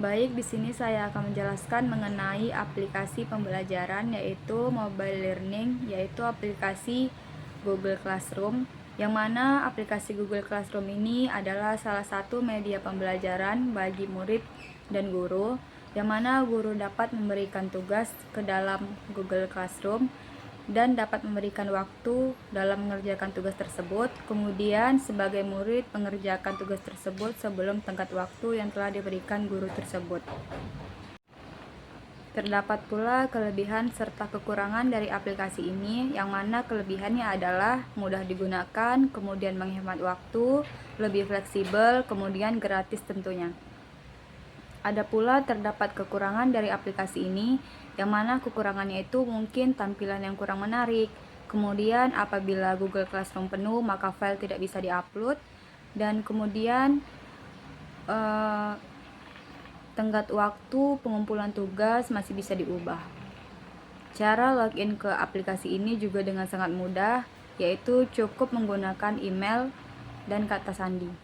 Baik, di sini saya akan menjelaskan mengenai aplikasi pembelajaran yaitu mobile learning, yaitu aplikasi Google Classroom, yang mana aplikasi Google Classroom ini adalah salah satu media pembelajaran bagi murid dan guru, yang mana guru dapat memberikan tugas ke dalam Google Classroom dan dapat memberikan waktu dalam mengerjakan tugas tersebut. Kemudian sebagai murid mengerjakan tugas tersebut sebelum tenggat waktu yang telah diberikan guru tersebut. Terdapat pula kelebihan serta kekurangan dari aplikasi ini, yang mana kelebihannya adalah mudah digunakan, kemudian menghemat waktu, lebih fleksibel, kemudian gratis tentunya. Ada pula terdapat kekurangan dari aplikasi ini, yang mana kekurangannya itu mungkin tampilan yang kurang menarik. Kemudian apabila Google Classroom penuh, maka file tidak bisa diupload. Dan kemudian tenggat waktu pengumpulan tugas masih bisa diubah. Cara login ke aplikasi ini juga dengan sangat mudah, yaitu cukup menggunakan email dan kata sandi.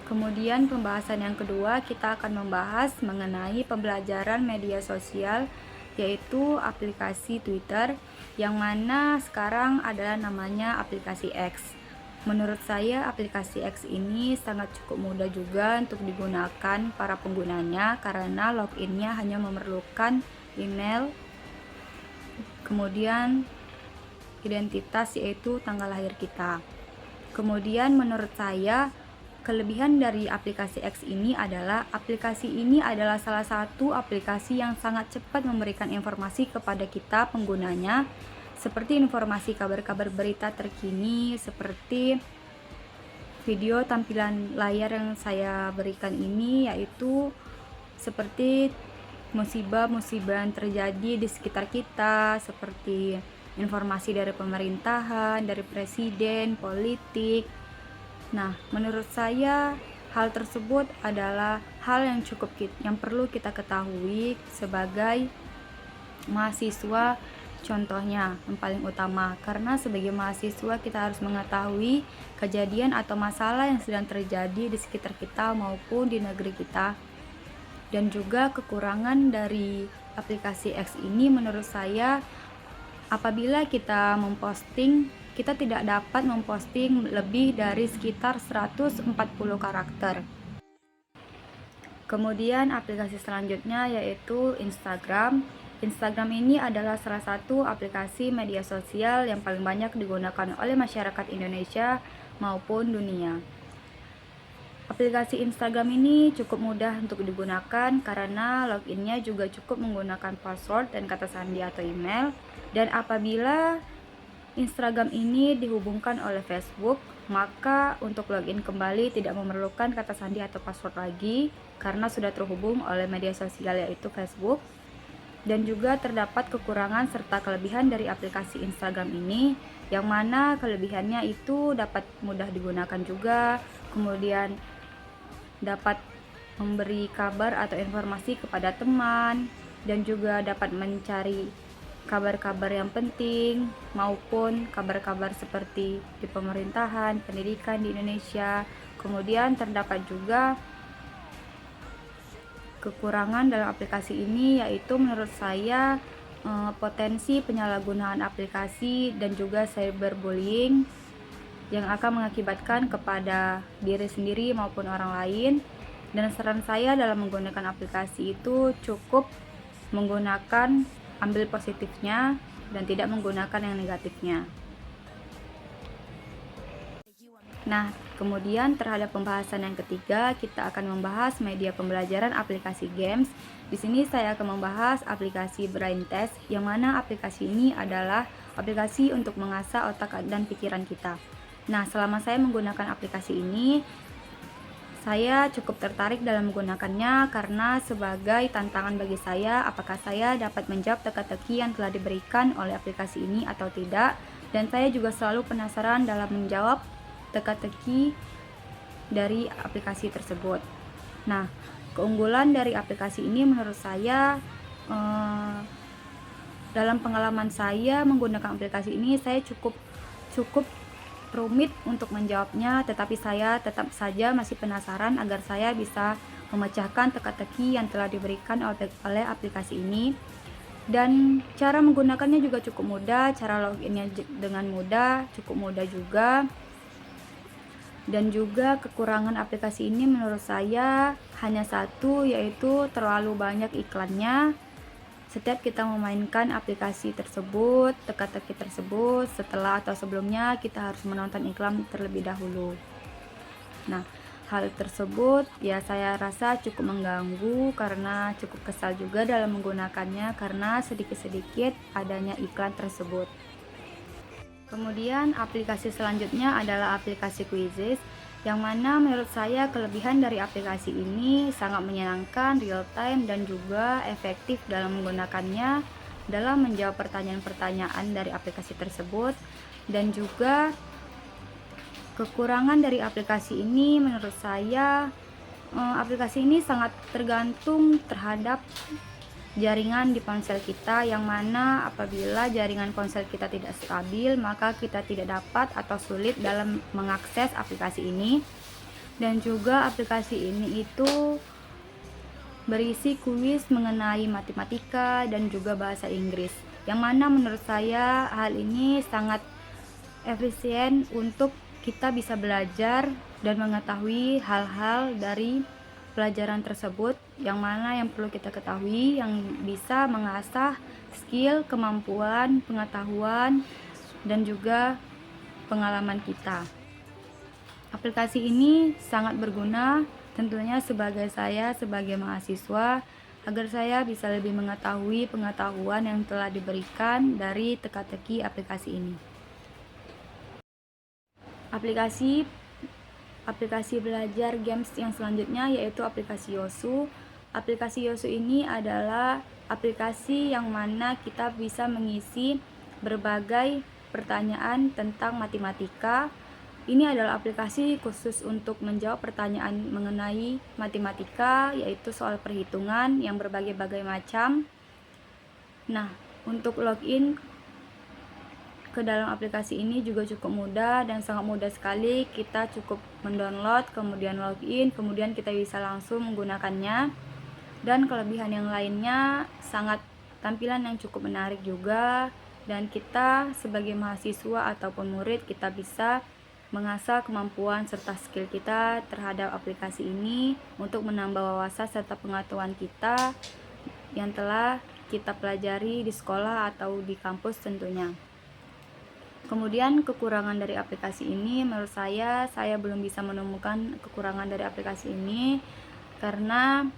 Kemudian pembahasan yang kedua, kita akan membahas mengenai pembelajaran media sosial, yaitu aplikasi Twitter, yang mana sekarang adalah namanya aplikasi X. Menurut saya aplikasi X ini sangat cukup mudah juga untuk digunakan para penggunanya, karena loginnya hanya memerlukan email, kemudian identitas yaitu tanggal lahir kita. Kemudian menurut saya kelebihan dari aplikasi X ini adalah aplikasi ini adalah salah satu aplikasi yang sangat cepat memberikan informasi kepada kita penggunanya, seperti informasi kabar-kabar berita terkini, seperti video tampilan layar yang saya berikan ini, yaitu seperti musibah-musibah yang terjadi di sekitar kita, seperti informasi dari pemerintahan, dari presiden, politik. Nah, menurut saya hal tersebut adalah hal yang perlu kita ketahui sebagai mahasiswa. Contohnya yang paling utama, karena sebagai mahasiswa kita harus mengetahui kejadian atau masalah yang sedang terjadi di sekitar kita maupun di negeri kita. Dan juga kekurangan dari aplikasi X ini menurut saya, apabila kita memposting, kita tidak dapat memposting lebih dari sekitar 140 karakter. Kemudian aplikasi selanjutnya yaitu Instagram. Instagram ini adalah salah satu aplikasi media sosial yang paling banyak digunakan oleh masyarakat Indonesia maupun dunia. Aplikasi Instagram ini cukup mudah untuk digunakan karena loginnya juga cukup menggunakan password dan kata sandi atau email. Dan apabila Instagram ini dihubungkan oleh Facebook, maka untuk login kembali tidak memerlukan kata sandi atau password lagi karena sudah terhubung oleh media sosial yaitu Facebook. Dan juga terdapat kekurangan serta kelebihan dari aplikasi Instagram ini, yang mana kelebihannya itu dapat mudah digunakan juga, kemudian dapat memberi kabar atau informasi kepada teman, dan juga dapat mencari kabar-kabar yang penting maupun kabar-kabar seperti di pemerintahan, pendidikan di Indonesia. Kemudian terdapat juga kekurangan dalam aplikasi ini, yaitu menurut saya potensi penyalahgunaan aplikasi dan juga cyberbullying yang akan mengakibatkan kepada diri sendiri maupun orang lain. Dan saran saya dalam menggunakan aplikasi itu cukup menggunakan ambil positifnya dan tidak menggunakan yang negatifnya. Nah, kemudian terhadap pembahasan yang ketiga, kita akan membahas media pembelajaran aplikasi games. Di sini saya akan membahas aplikasi Brain Test, yang mana aplikasi ini adalah aplikasi untuk mengasah otak dan pikiran kita. Nah, selama saya menggunakan aplikasi ini, saya cukup tertarik dalam menggunakannya karena sebagai tantangan bagi saya apakah saya dapat menjawab teka-teki yang telah diberikan oleh aplikasi ini atau tidak. Dan saya juga selalu penasaran dalam menjawab teka-teki dari aplikasi tersebut. Nah, keunggulan dari aplikasi ini menurut saya, dalam pengalaman saya menggunakan aplikasi ini, saya cukup rumit untuk menjawabnya, tetapi saya tetap saja masih penasaran agar saya bisa memecahkan teka-teki yang telah diberikan oleh aplikasi ini. Dan cara menggunakannya juga cukup mudah, cara loginnya dengan mudah, cukup mudah juga. Dan juga kekurangan aplikasi ini menurut saya hanya satu, yaitu terlalu banyak iklannya. Setiap kita memainkan aplikasi tersebut, teka-teki tersebut, setelah atau sebelumnya kita harus menonton iklan terlebih dahulu. Nah, hal tersebut ya saya rasa cukup mengganggu karena cukup kesal juga dalam menggunakannya karena sedikit-sedikit adanya iklan tersebut. Kemudian aplikasi selanjutnya adalah aplikasi Quizizz, yang mana menurut saya kelebihan dari aplikasi ini sangat menyenangkan, real time, dan juga efektif dalam menggunakannya dalam menjawab pertanyaan-pertanyaan dari aplikasi tersebut. Dan juga kekurangan dari aplikasi ini menurut saya aplikasi ini sangat tergantung terhadap jaringan di ponsel kita, yang mana apabila jaringan ponsel kita tidak stabil maka kita tidak dapat atau sulit dalam mengakses aplikasi ini. Dan juga aplikasi ini itu berisi kuis mengenai matematika dan juga bahasa Inggris, yang mana menurut saya hal ini sangat efisien untuk kita bisa belajar dan mengetahui hal-hal dari pelajaran tersebut, yang mana yang perlu kita ketahui, yang bisa mengasah skill, kemampuan, pengetahuan, dan juga pengalaman kita. Aplikasi ini sangat berguna tentunya sebagai saya sebagai mahasiswa, agar saya bisa lebih mengetahui pengetahuan yang telah diberikan dari teka-teki aplikasi ini. Aplikasi belajar games yang selanjutnya yaitu aplikasi Yosu. Aplikasi Yosu ini adalah aplikasi yang mana kita bisa mengisi berbagai pertanyaan tentang matematika. Ini adalah aplikasi khusus untuk menjawab pertanyaan mengenai matematika, yaitu soal perhitungan yang berbagai-bagai macam. Nah, untuk login ke dalam aplikasi ini juga cukup mudah dan sangat mudah sekali. Kita cukup mendownload, kemudian login, kemudian kita bisa langsung menggunakannya. Dan kelebihan yang lainnya sangat tampilan yang cukup menarik juga, dan kita sebagai mahasiswa ataupun murid kita bisa mengasah kemampuan serta skill kita terhadap aplikasi ini untuk menambah wawasan serta pengetahuan kita yang telah kita pelajari di sekolah atau di kampus tentunya. Kemudian kekurangan dari aplikasi ini menurut saya belum bisa menemukan kekurangan dari aplikasi ini karena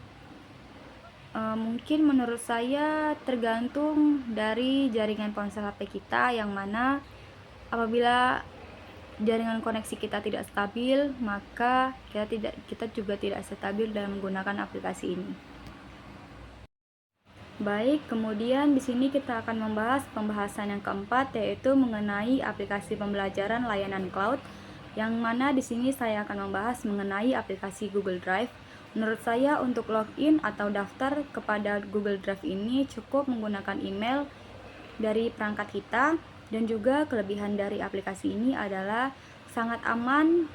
mungkin menurut saya tergantung dari jaringan ponsel HP kita, yang mana apabila jaringan koneksi kita tidak stabil maka kita juga tidak stabil dalam menggunakan aplikasi ini. Baik, kemudian di sini kita akan membahas pembahasan yang keempat, yaitu mengenai aplikasi pembelajaran layanan cloud, yang mana di sini saya akan membahas mengenai aplikasi Google Drive. Menurut saya untuk login atau daftar kepada Google Drive ini cukup menggunakan email dari perangkat kita, dan juga kelebihan dari aplikasi ini adalah sangat aman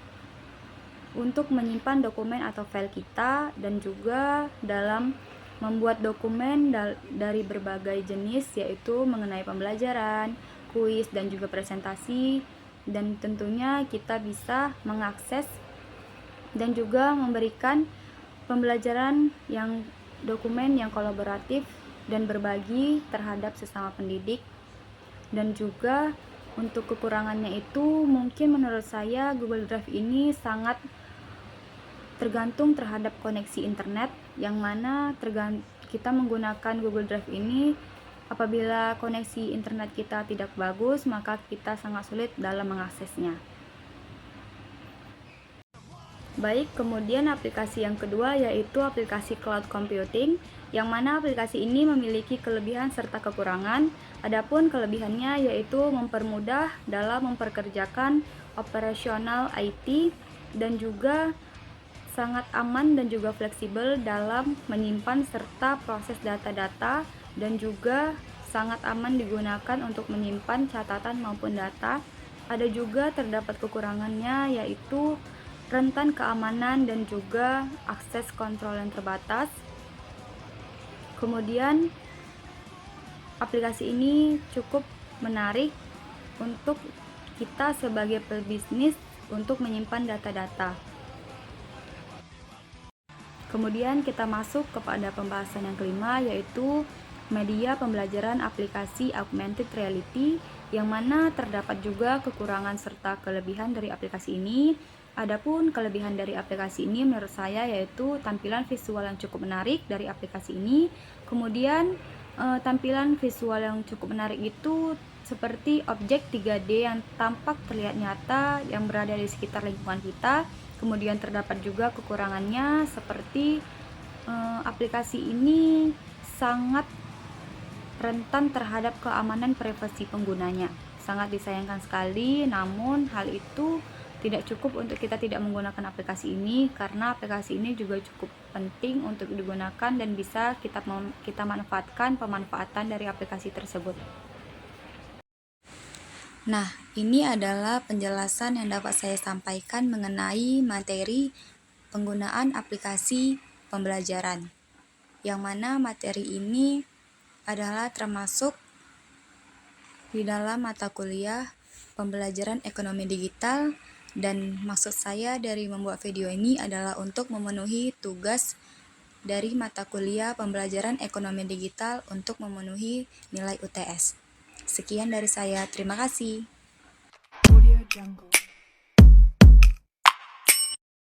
untuk menyimpan dokumen atau file kita, dan juga dalam membuat dokumen dari berbagai jenis, yaitu mengenai pembelajaran, kuis, dan juga presentasi. Dan tentunya kita bisa mengakses dan juga memberikan pembelajaran yang dokumen yang kolaboratif dan berbagi terhadap sesama pendidik. Dan juga untuk kekurangannya itu mungkin menurut saya Google Drive ini sangat tergantung terhadap koneksi internet, yang mana kita menggunakan Google Drive ini apabila koneksi internet kita tidak bagus maka kita sangat sulit dalam mengaksesnya. Baik, kemudian aplikasi yang kedua yaitu aplikasi cloud computing, yang mana aplikasi ini memiliki kelebihan serta kekurangan. Adapun kelebihannya yaitu mempermudah dalam memperkerjakan operasional IT, dan juga sangat aman dan juga fleksibel dalam menyimpan serta proses data-data, dan juga sangat aman digunakan untuk menyimpan catatan maupun data. Ada juga terdapat kekurangannya, yaitu rentan keamanan dan juga akses kontrol yang terbatas. Kemudian aplikasi ini cukup menarik untuk kita sebagai pebisnis untuk menyimpan data-data. Kemudian kita masuk kepada pembahasan yang kelima, yaitu media pembelajaran aplikasi augmented reality, yang mana terdapat juga kekurangan serta kelebihan dari aplikasi ini. Adapun kelebihan dari aplikasi ini menurut saya yaitu tampilan visual yang cukup menarik dari aplikasi ini. Kemudian tampilan visual yang cukup menarik itu seperti objek 3D yang tampak terlihat nyata yang berada di sekitar lingkungan kita. Kemudian terdapat juga kekurangannya seperti aplikasi ini sangat rentan terhadap keamanan privasi penggunanya. Sangat disayangkan sekali, namun hal itu tidak cukup untuk kita tidak menggunakan aplikasi ini, karena aplikasi ini juga cukup penting untuk digunakan dan bisa kita manfaatkan pemanfaatan dari aplikasi tersebut. Nah, ini adalah penjelasan yang dapat saya sampaikan mengenai materi penggunaan aplikasi pembelajaran, yang mana materi ini adalah termasuk di dalam mata kuliah pembelajaran ekonomi digital, dan maksud saya dari membuat video ini adalah untuk memenuhi tugas dari mata kuliah pembelajaran ekonomi digital untuk memenuhi nilai UTS. Sekian dari saya, terima kasih. Audio Jungle.